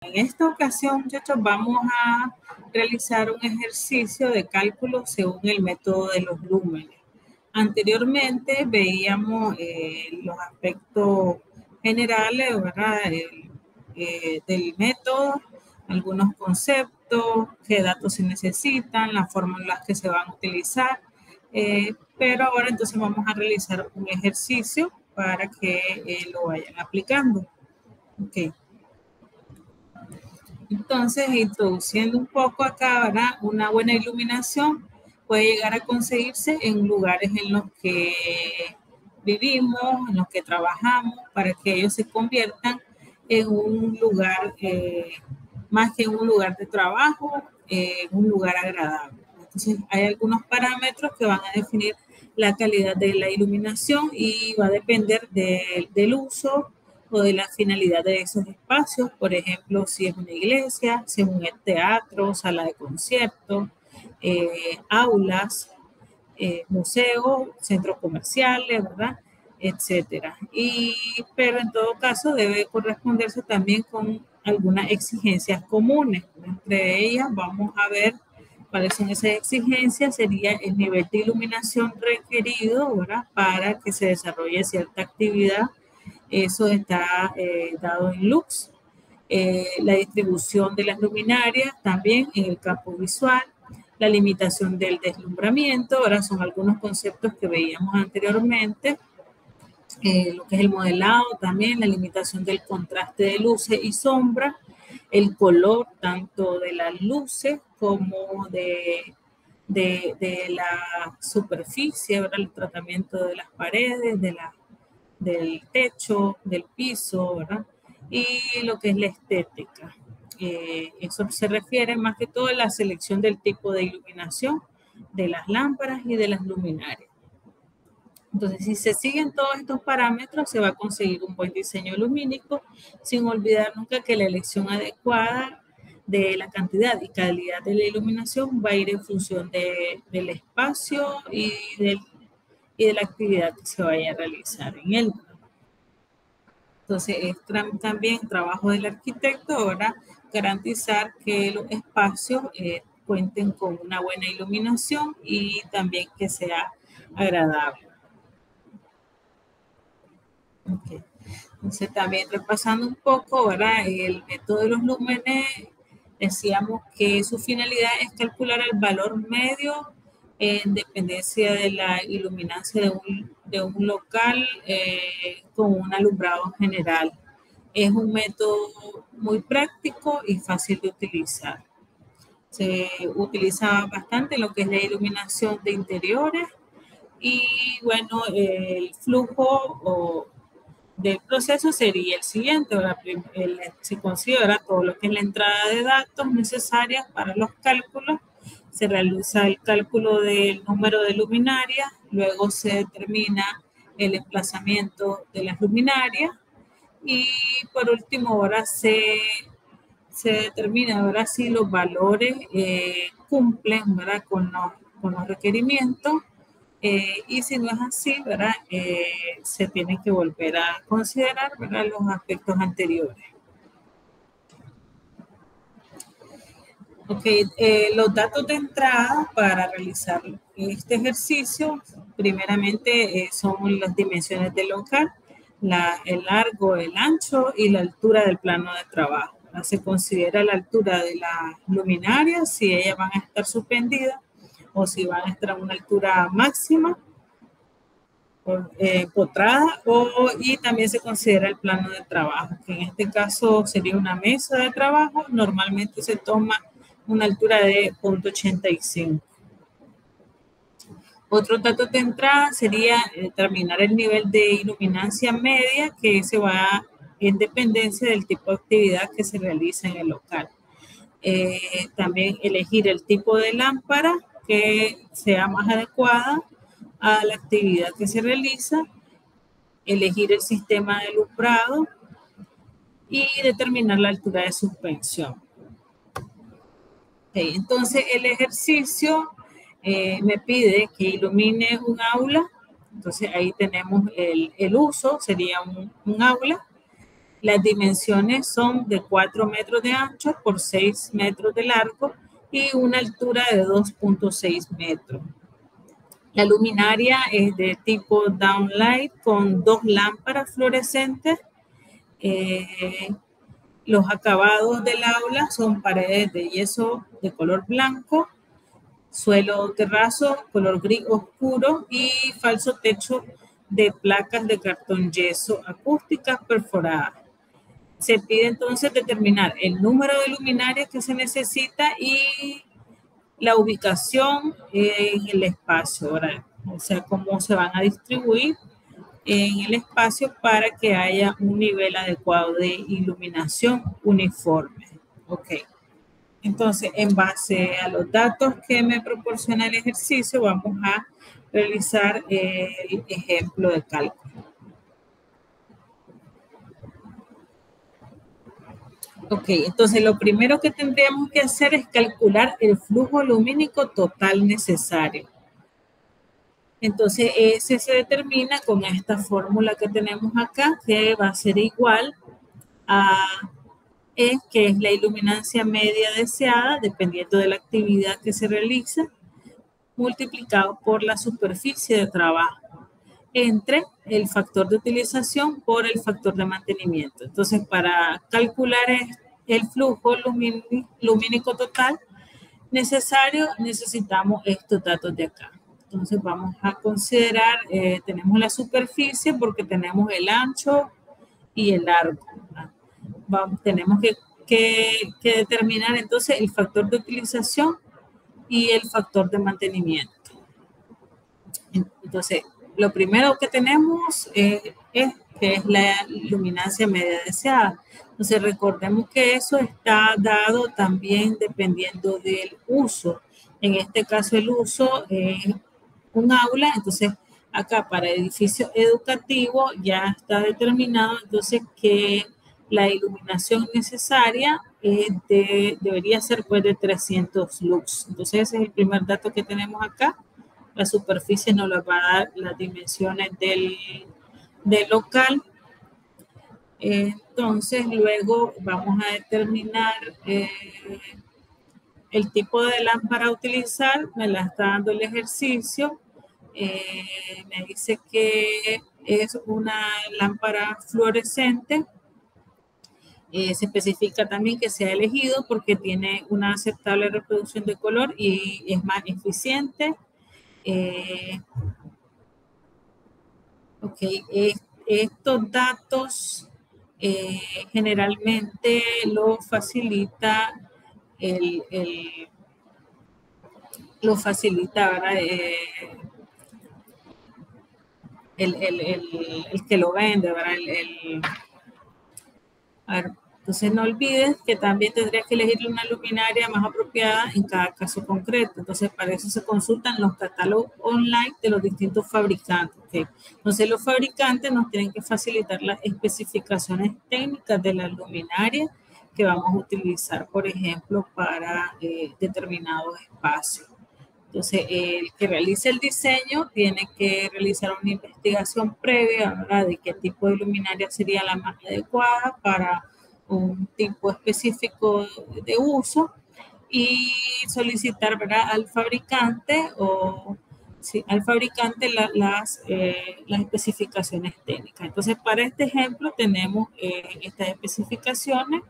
En esta ocasión, muchachos, vamos a realizar un ejercicio de cálculo según el método de los lúmenes. Anteriormente veíamos los aspectos generales, ¿verdad? Del método, algunos conceptos, qué datos se necesitan, las fórmulas que se van a utilizar. Pero ahora entonces vamos a realizar un ejercicio para que lo vayan aplicando. Ok. Entonces, introduciendo un poco acá, ¿verdad? Una buena iluminación puede llegar a conseguirse en lugares en los que vivimos, en los que trabajamos, para que ellos se conviertan en un lugar, más que en un lugar de trabajo, un lugar agradable. Entonces, hay algunos parámetros que van a definir la calidad de la iluminación y va a depender del uso o de la finalidad de esos espacios, por ejemplo, si es una iglesia, si es un teatro, sala de conciertos, aulas, museos, centros comerciales, ¿verdad? Etcétera. Pero en todo caso debe corresponderse también con algunas exigencias comunes. Entre ellas vamos a ver cuáles son esas exigencias. Sería el nivel de iluminación requerido, ¿verdad? Para que se desarrolle cierta actividad. Eso está dado en lux. La distribución de las luminarias también en el campo visual, la limitación del deslumbramiento, ahora son algunos conceptos que veíamos anteriormente, lo que es el modelado también, la limitación del contraste de luces y sombras, el color tanto de las luces como de la superficie, ¿verdad? El tratamiento de las paredes, del techo, del piso, ¿verdad? Y lo que es la estética. Eso se refiere más que todo a la selección del tipo de iluminación, de las lámparas y de las luminarias. Entonces, si se siguen todos estos parámetros, se va a conseguir un buen diseño lumínico, sin olvidar nunca que la elección adecuada de la cantidad y calidad de la iluminación va a ir en función del espacio y de la actividad que se vaya a realizar en él. Entonces, es también trabajo del arquitecto ahora garantizar que los espacios cuenten con una buena iluminación y también que sea agradable. Okay. Entonces, también repasando un poco, ¿verdad? El método de los lúmenes, decíamos que su finalidad es calcular el valor medio en dependencia de la iluminancia de un local con un alumbrado general. Es un método muy práctico y fácil de utilizar. Se utiliza bastante en lo que es la iluminación de interiores y, bueno, el flujo del proceso sería el siguiente. Se considera todo lo que es la entrada de datos necesarias para los cálculos, se realiza el cálculo del número de luminarias, luego se determina el emplazamiento de las luminarias y por último ahora se determina ahora si los valores cumplen, ¿verdad? con los requerimientos. Y si no es así, ¿verdad? Se tienen que volver a considerar, ¿verdad? Los aspectos anteriores. Ok, los datos de entrada para realizar este ejercicio, primeramente son las dimensiones del local, el largo, el ancho y la altura del plano de trabajo. Se considera la altura de las luminarias, si ellas van a estar suspendidas o si van a estar a una altura máxima, potrada, y también se considera el plano de trabajo, que en este caso sería una mesa de trabajo. Normalmente se toma una altura de 0.85. Otro dato de entrada sería determinar el nivel de iluminancia media, que se va en dependencia del tipo de actividad que se realiza en el local. También elegir el tipo de lámpara que sea más adecuada a la actividad que se realiza, elegir el sistema de alumbrado y determinar la altura de suspensión. Okay, entonces el ejercicio me pide que ilumine un aula. Entonces ahí tenemos el uso, sería un aula. Las dimensiones son de 4 metros de ancho por 6 metros de largo y una altura de 2.6 metros. La luminaria es de tipo downlight con 2 lámparas fluorescentes. Los acabados del aula son paredes de yeso de color blanco, suelo terrazo color gris oscuro y falso techo de placas de cartón yeso acústicas perforadas. Se pide entonces determinar el número de luminarias que se necesita y la ubicación en el espacio, ¿verdad? O sea, cómo se van a distribuir en el espacio para que haya un nivel adecuado de iluminación uniforme. Ok. Entonces, en base a los datos que me proporciona el ejercicio, vamos a realizar el ejemplo de cálculo. Ok, entonces lo primero que tendríamos que hacer es calcular el flujo lumínico total necesario. Entonces, ese se determina con esta fórmula que tenemos acá, que va a ser igual a E, que es la iluminancia media deseada, dependiendo de la actividad que se realiza, multiplicado por la superficie de trabajo, entre el factor de utilización por el factor de mantenimiento. Entonces, para calcular el flujo lumínico total necesario, necesitamos estos datos de acá. Entonces vamos a considerar, tenemos la superficie porque tenemos el ancho y el largo. Tenemos que determinar entonces el factor de utilización y el factor de mantenimiento. Entonces, lo primero que tenemos es que es la luminancia media deseada. Entonces, recordemos que eso está dado también dependiendo del uso. En este caso, el uso es un aula. Entonces, acá para edificio educativo ya está determinado entonces que la iluminación necesaria debería ser pues de 300 lux. Entonces, ese es el primer dato que tenemos acá. La superficie nos la va a dar las dimensiones del local. Entonces, luego vamos a determinar el tipo de lámpara a utilizar. Me la está dando el ejercicio. Me dice que es una lámpara fluorescente. Se especifica también que se ha elegido porque tiene una aceptable reproducción de color y es más eficiente. Ok, estos datos generalmente lo facilita ¿verdad? El que lo vende, ¿verdad? A ver, entonces no olvides que también tendrías que elegir una luminaria más apropiada en cada caso concreto. Entonces para eso se consultan los catálogos online de los distintos fabricantes. ¿Okay? Entonces los fabricantes nos tienen que facilitar las especificaciones técnicas de la luminaria que vamos a utilizar, por ejemplo, para determinados espacios. Entonces, el que realice el diseño tiene que realizar una investigación previa, ¿verdad? De qué tipo de luminaria sería la más adecuada para un tipo específico de uso y solicitar, ¿verdad? Al fabricante las especificaciones técnicas. Entonces, para este ejemplo tenemos estas especificaciones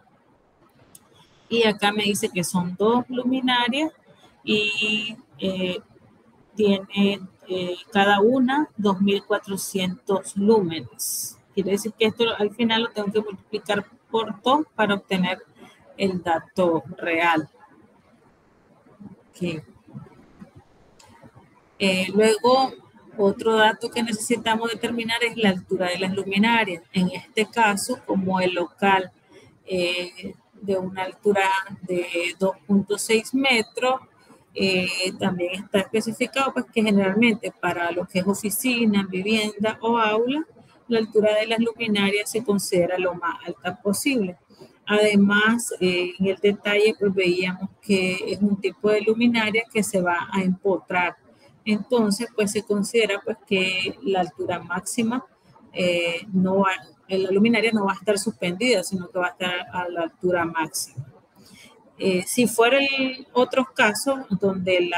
y acá me dice que son 2 luminarias y tiene cada una 2.400 lúmenes. Quiere decir que esto al final lo tengo que multiplicar por 2 para obtener el dato real. Okay. Luego, otro dato que necesitamos determinar es la altura de las luminarias. En este caso, como el local de una altura de 2.6 metros, también está especificado pues, que generalmente para lo que es oficina, vivienda o aula, la altura de las luminarias se considera lo más alta posible. Además, en el detalle pues, veíamos que es un tipo de luminaria que se va a empotrar. Entonces, pues se considera pues, que la altura máxima no la luminaria no va a estar suspendida, sino que va a estar a la altura máxima. Si fuera otros casos donde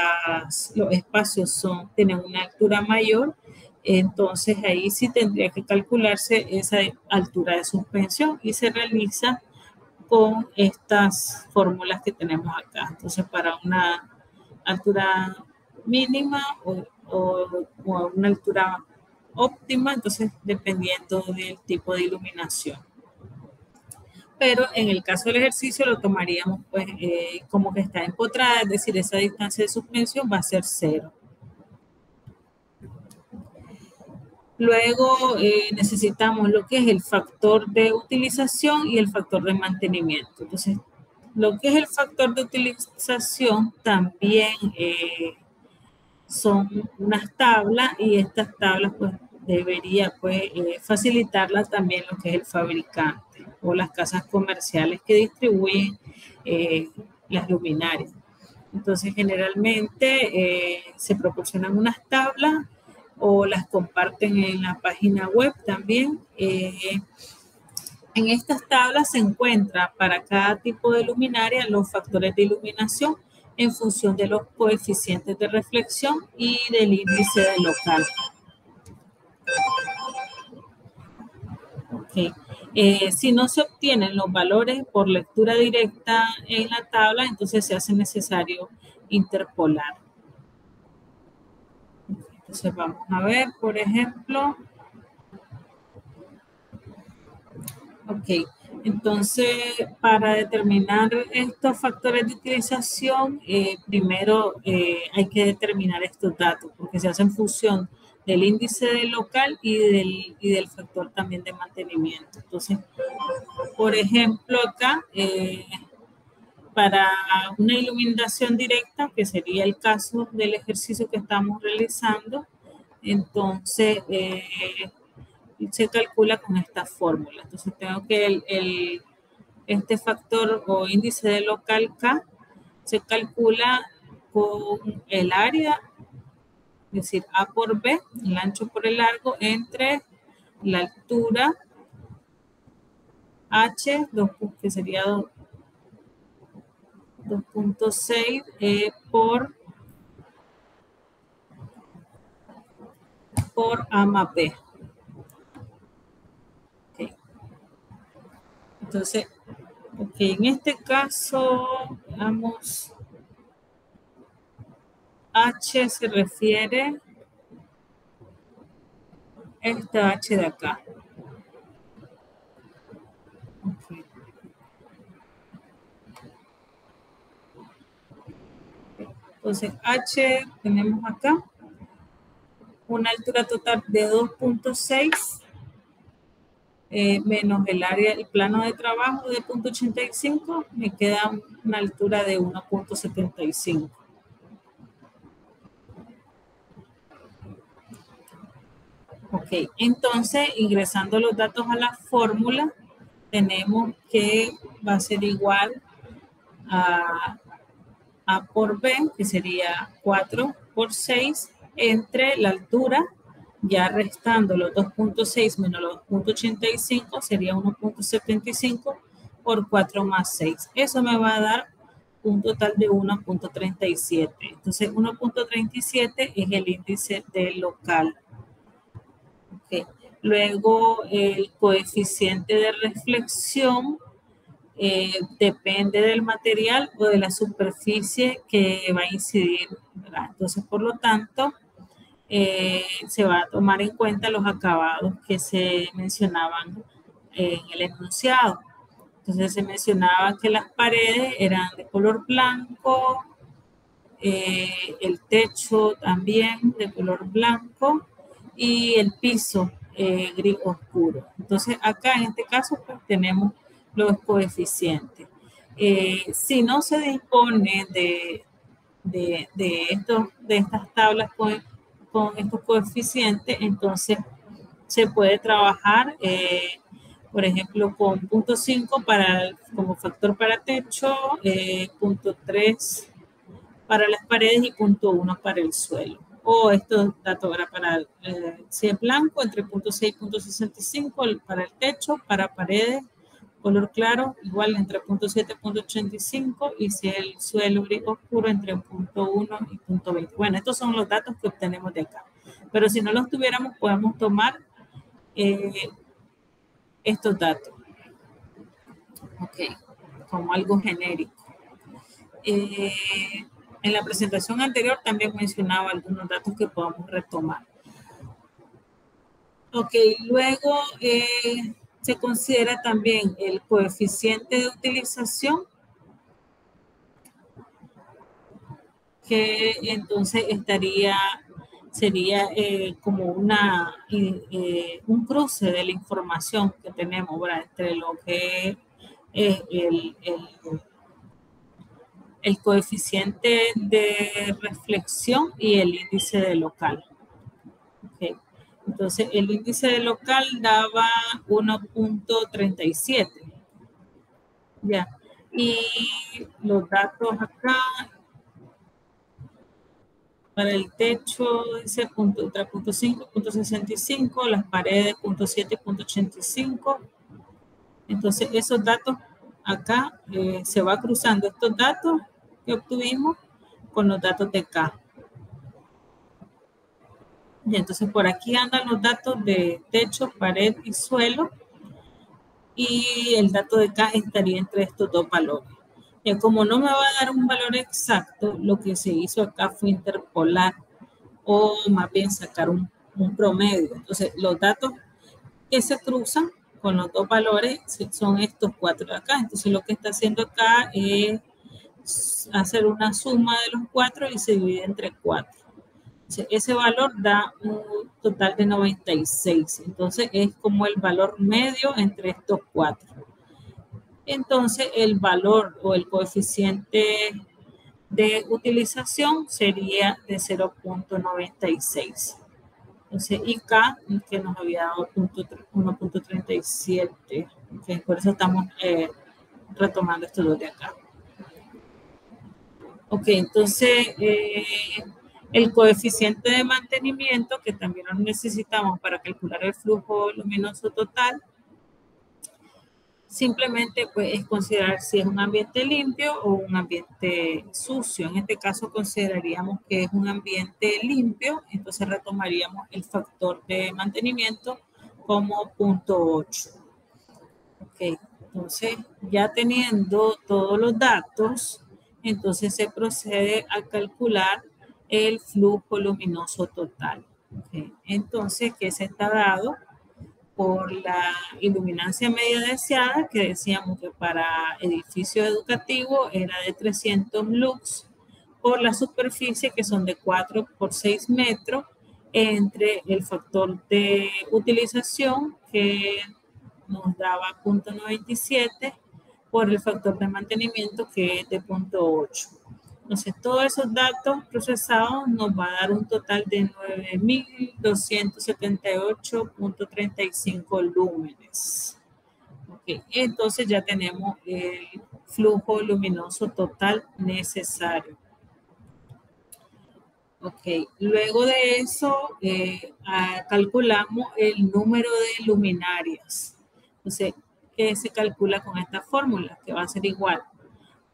los espacios tienen una altura mayor, entonces ahí sí tendría que calcularse esa altura de suspensión y se realiza con estas fórmulas que tenemos acá. Entonces, para una altura mínima o una altura óptima, entonces dependiendo del tipo de iluminación. Pero en el caso del ejercicio lo tomaríamos pues como que está empotrada, es decir, esa distancia de suspensión va a ser 0. Luego necesitamos lo que es el factor de utilización y el factor de mantenimiento. Entonces, lo que es el factor de utilización también son unas tablas y estas tablas pues debería pues facilitarlas también lo que es el fabricante o las casas comerciales que distribuyen las luminarias. Entonces generalmente se proporcionan unas tablas o las comparten en la página web también. En estas tablas se encuentra para cada tipo de luminaria los factores de iluminación en función de los coeficientes de reflexión y del índice de local. Okay. Si no se obtienen los valores por lectura directa en la tabla, entonces se hace necesario interpolar. Entonces vamos a ver, por ejemplo. Ok, entonces para determinar estos factores de utilización, primero hay que determinar estos datos porque se hacen función del índice del local y del factor también de mantenimiento. Entonces, por ejemplo, acá, para una iluminación directa, que sería el caso del ejercicio que estamos realizando, entonces se calcula con esta fórmula. Entonces tengo que este factor o índice de local K se calcula con el área, es decir, A por B, el ancho por el largo, entre la altura H, que sería 2.6 por A más B. Okay. Entonces, en este caso, veamos, H se refiere a esta H de acá. Okay. Entonces, H tenemos acá una altura total de 2.6 menos el área, el plano de trabajo de 0.85, me queda una altura de 1.75. Ok, entonces ingresando los datos a la fórmula, tenemos que va a ser igual a A por B, que sería 4 por 6, entre la altura, ya restando los 2.6 menos los 2.85, sería 1.75 por 4 más 6. Eso me va a dar un total de 1.37. Entonces, 1.37 es el índice del local. Okay. Luego, el coeficiente de reflexión depende del material o de la superficie que va a incidir, ¿verdad? Entonces, por lo tanto, se va a tomar en cuenta los acabados que se mencionaban en el enunciado. Entonces, se mencionaba que las paredes eran de color blanco, el techo también de color blanco y el piso gris oscuro. Entonces, acá en este caso, pues tenemos los coeficientes. Si no se dispone de estas tablas con estos coeficientes, entonces se puede trabajar, por ejemplo, con 0.5 como factor para techo, 0.3 para las paredes y 0.1 para el suelo. O estos datos era para, si es blanco, entre 0.6 y 0.65 para el techo, para paredes, color claro, igual entre 0.7 y 0.85, y si el suelo oscuro, entre 0.1 y 0.20. Bueno, estos son los datos que obtenemos de acá. Pero si no los tuviéramos, podemos tomar estos datos. Ok, como algo genérico. En la presentación anterior también mencionaba algunos datos que podamos retomar. Ok, luego se considera también el coeficiente de utilización, que entonces sería como un cruce de la información que tenemos, ¿verdad? Entre lo que es el coeficiente de reflexión y el índice de local. Okay. Entonces, el índice de local daba 1.37. Ya. Y los datos acá, para el techo, dice 3.5, 0.65, las paredes 0.7, 0.85. Entonces, esos datos acá se va cruzando estos datos que obtuvimos con los datos de acá. Y entonces por aquí andan los datos de techo, pared y suelo, y el dato de acá estaría entre estos dos valores. Y como no me va a dar un valor exacto, lo que se hizo acá fue interpolar o más bien sacar un promedio. Entonces los datos que se cruzan con los dos valores son estos cuatro de acá. Entonces lo que está haciendo acá es hacer una suma de los cuatro y se divide entre 4. Ese valor da un total de 96. Entonces es como el valor medio entre estos cuatro. Entonces el valor o el coeficiente de utilización sería de 0.96. Entonces IK, que nos había dado 1.37. Okay, por eso estamos retomando estos dos de acá. Ok, entonces el coeficiente de mantenimiento, que también lo necesitamos para calcular el flujo luminoso total, simplemente pues, es considerar si es un ambiente limpio o un ambiente sucio. En este caso consideraríamos que es un ambiente limpio, entonces retomaríamos el factor de mantenimiento como 0.8. Ok, entonces ya teniendo todos los datos, entonces se procede a calcular el flujo luminoso total. Okay. Entonces, ¿qué se está dado? Por la iluminancia media deseada, que decíamos que para edificio educativo era de 300 lux, por la superficie, que son de 4 por 6 metros, entre el factor de utilización, que nos daba 0.97, por el factor de mantenimiento, que es de 0.8. Entonces, todos esos datos procesados nos va a dar un total de 9.278.35 lúmenes. Okay. Entonces, ya tenemos el flujo luminoso total necesario. Ok, luego de eso calculamos el número de luminarias. Entonces, ¿qué se calcula con esta fórmula? Que va a ser igual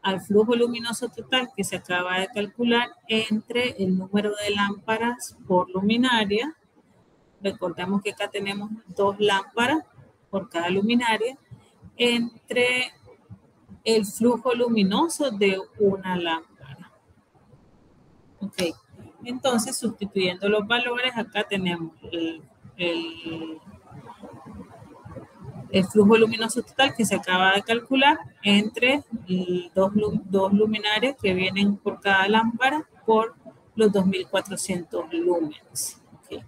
al flujo luminoso total que se acaba de calcular entre el número de lámparas por luminaria. Recordemos que acá tenemos 2 lámparas por cada luminaria, entre el flujo luminoso de una lámpara. Ok, entonces sustituyendo los valores, acá tenemos el flujo luminoso total que se acaba de calcular entre dos luminarias que vienen por cada lámpara por los 2.400 lúmenes. Okay.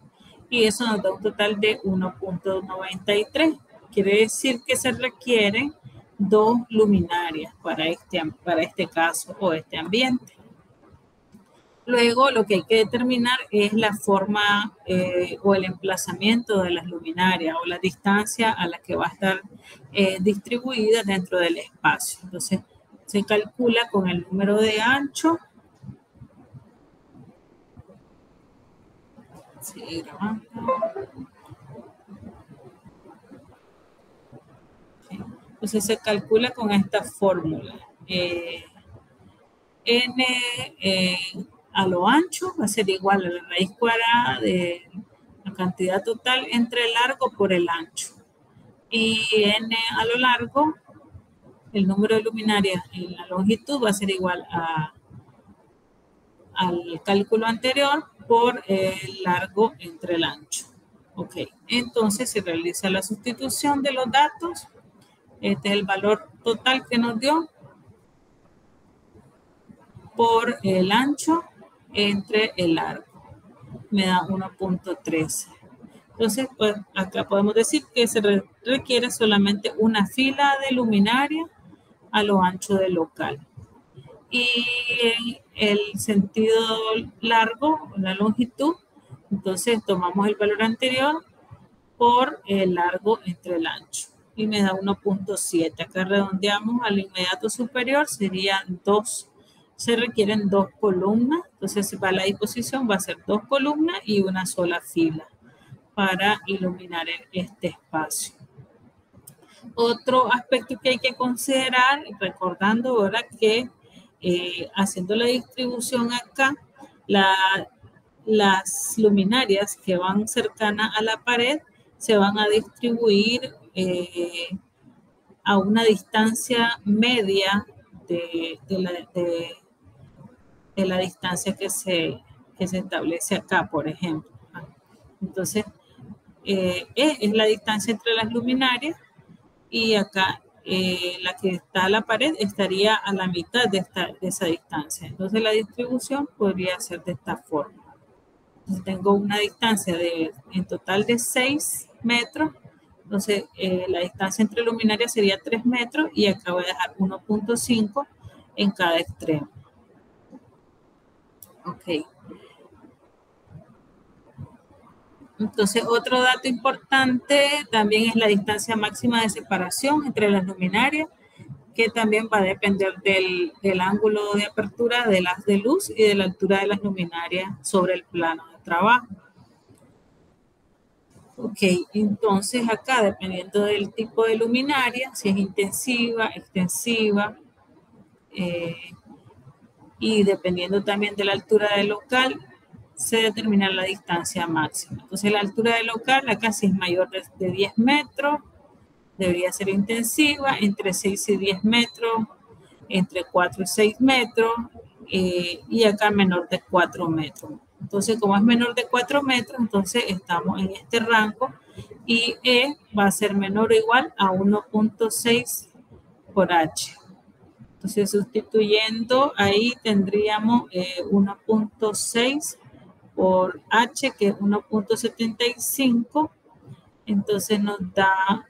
Y eso nos da un total de 1.93. Quiere decir que se requieren 2 luminarias para este caso o este ambiente. Luego lo que hay que determinar es la forma o el emplazamiento de las luminarias o la distancia a la que va a estar distribuida dentro del espacio. Entonces se calcula con el número de ancho Sigue grabando. Okay. Entonces se calcula con esta fórmula. N a lo ancho va a ser igual a la raíz cuadrada de la cantidad total entre el largo por el ancho. Y N a lo largo, el número de luminarias en la longitud va a ser igual al cálculo anterior por el largo entre el ancho. Ok, entonces se realiza la sustitución de los datos. Este es el valor total que nos dio por el ancho entre el largo. Me da 1.13. Entonces, pues acá podemos decir que se requiere solamente una fila de luminaria a lo ancho del local. Y el sentido largo, la longitud, entonces tomamos el valor anterior por el largo entre el ancho y me da 1.7. Acá redondeamos al inmediato superior, serían 2. Se requieren 2 columnas, entonces para la disposición va a ser 2 columnas y una sola fila para iluminar este espacio. Otro aspecto que hay que considerar, recordando ahora que haciendo la distribución acá, las luminarias que van cercanas a la pared se van a distribuir a una distancia media de la distancia que se establece acá, por ejemplo. Entonces, es la distancia entre las luminarias y acá la que está a la pared estaría a la mitad de esa distancia. Entonces, la distribución podría ser de esta forma. Entonces, tengo una distancia en total de 6 metros. Entonces, la distancia entre luminarias sería 3 metros y acá voy a dejar 1.5 en cada extremo. Ok. Entonces, otro dato importante también es la distancia máxima de separación entre las luminarias, que también va a depender del ángulo de apertura de las de luz y de la altura de las luminarias sobre el plano de trabajo. Ok, entonces acá dependiendo del tipo de luminaria, si es intensiva, extensiva, y dependiendo también de la altura del local, se determina la distancia máxima. Entonces la altura del local acá si es mayor de 10 metros, debería ser intensiva, entre 6 y 10 metros, entre 4 y 6 metros, y acá menor de 4 metros. Entonces, como es menor de 4 metros, entonces estamos en este rango y E va a ser menor o igual a 1.6 por H. Entonces, sustituyendo, ahí tendríamos 1.6 por H, que es 1.75. Entonces, nos da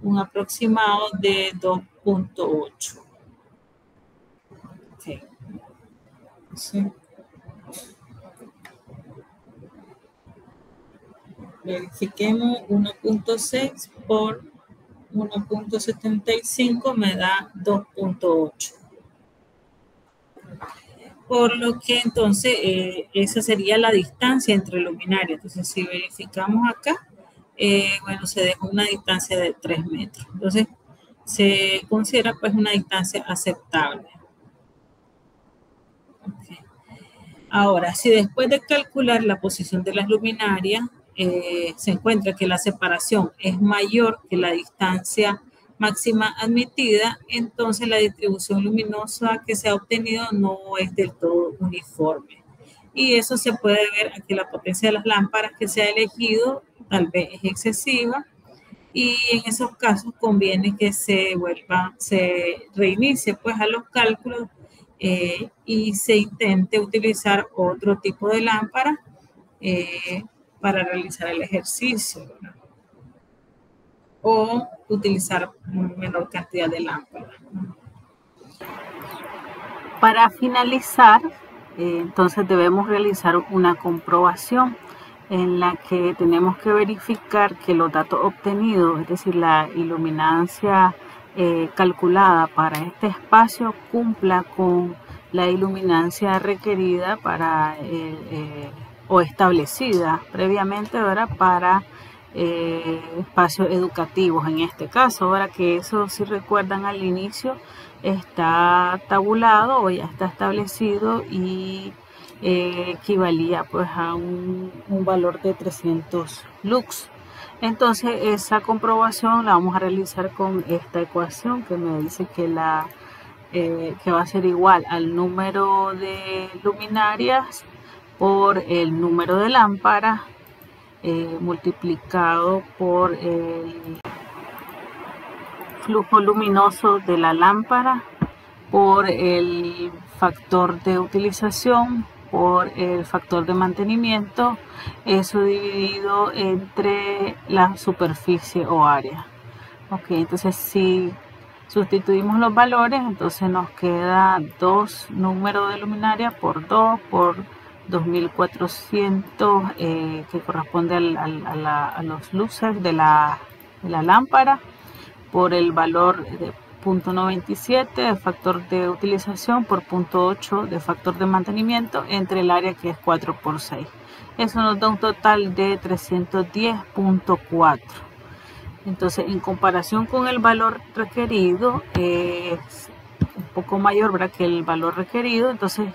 un aproximado de 2.8. Okay. Sí. Verifiquemos 1.6 por 1.75 me da 2.8. Por lo que entonces esa sería la distancia entre luminarias. Entonces si verificamos acá, bueno, se deja una distancia de 3 metros. Entonces se considera pues una distancia aceptable. Okay. Ahora, si después de calcular la posición de las luminarias, se encuentra que la separación es mayor que la distancia máxima admitida, entonces la distribución luminosa que se ha obtenido no es del todo uniforme. Y eso se puede ver a que la potencia de las lámparas que se ha elegido tal vez es excesiva, y en esos casos conviene que se reinicie pues a los cálculos y se intente utilizar otro tipo de lámpara para realizar el ejercicio, ¿verdad? O utilizar menor cantidad de lámparas. Para finalizar, entonces debemos realizar una comprobación en la que tenemos que verificar que los datos obtenidos, es decir, la iluminancia calculada para este espacio, cumpla con la iluminancia requerida para o establecida previamente, ¿verdad? Para espacios educativos en este caso. Ahora que eso, si recuerdan al inicio, está tabulado o ya está establecido y equivalía pues a un valor de 300 lux. Entonces esa comprobación la vamos a realizar con esta ecuación que me dice que que va a ser igual al número de luminarias por el número de lámparas multiplicado por el flujo luminoso de la lámpara por el factor de utilización por el factor de mantenimiento, eso dividido entre la superficie o área. Ok, entonces si sustituimos los valores, entonces nos queda 2 números de luminaria por 2 por 2400 que corresponde a los luces de la lámpara por el valor de 0.97 de factor de utilización por 0.8 de factor de mantenimiento entre el área que es 4 por 6. Eso nos da un total de 310.4. Entonces, en comparación con el valor requerido, es un poco mayor, ¿verdad?, que el valor requerido. Entonces,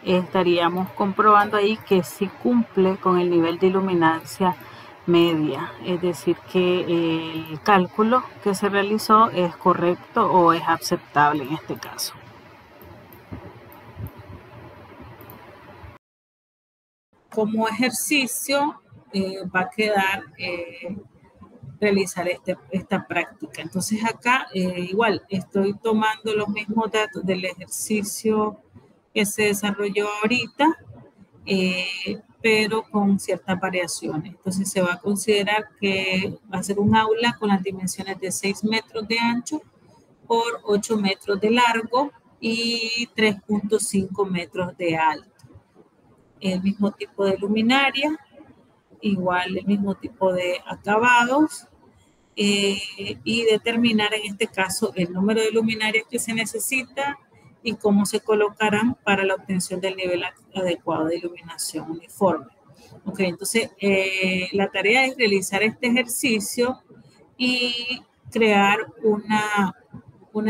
estaríamos comprobando ahí que sí cumple con el nivel de iluminancia media, es decir, que el cálculo que se realizó es correcto o es aceptable en este caso. Como ejercicio va a quedar realizar esta práctica. Entonces acá igual estoy tomando los mismos datos del ejercicio que se desarrolló ahorita, pero con ciertas variaciones. Entonces se va a considerar que va a ser un aula con las dimensiones de 6 metros de ancho por 8 metros de largo y 3.5 metros de alto. El mismo tipo de luminaria, igual el mismo tipo de acabados, y determinar en este caso el número de luminarias que se necesita y cómo se colocarán para la obtención del nivel adecuado de iluminación uniforme. Ok, entonces la tarea es realizar este ejercicio y crear una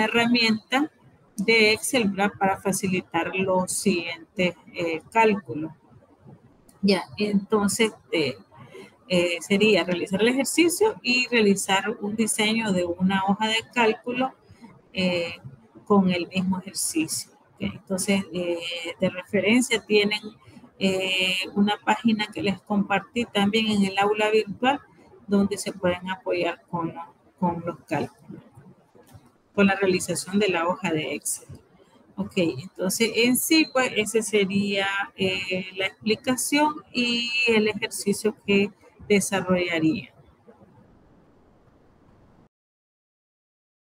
herramienta de Excel para facilitar los siguientes cálculos. Ya, entonces sería realizar el ejercicio y realizar un diseño de una hoja de cálculo con el mismo ejercicio. ¿Okay? Entonces, de referencia tienen una página que les compartí también en el aula virtual donde se pueden apoyar con los cálculos, con la realización de la hoja de Excel. Ok, entonces en sí, pues ese sería la explicación y el ejercicio que desarrollaría.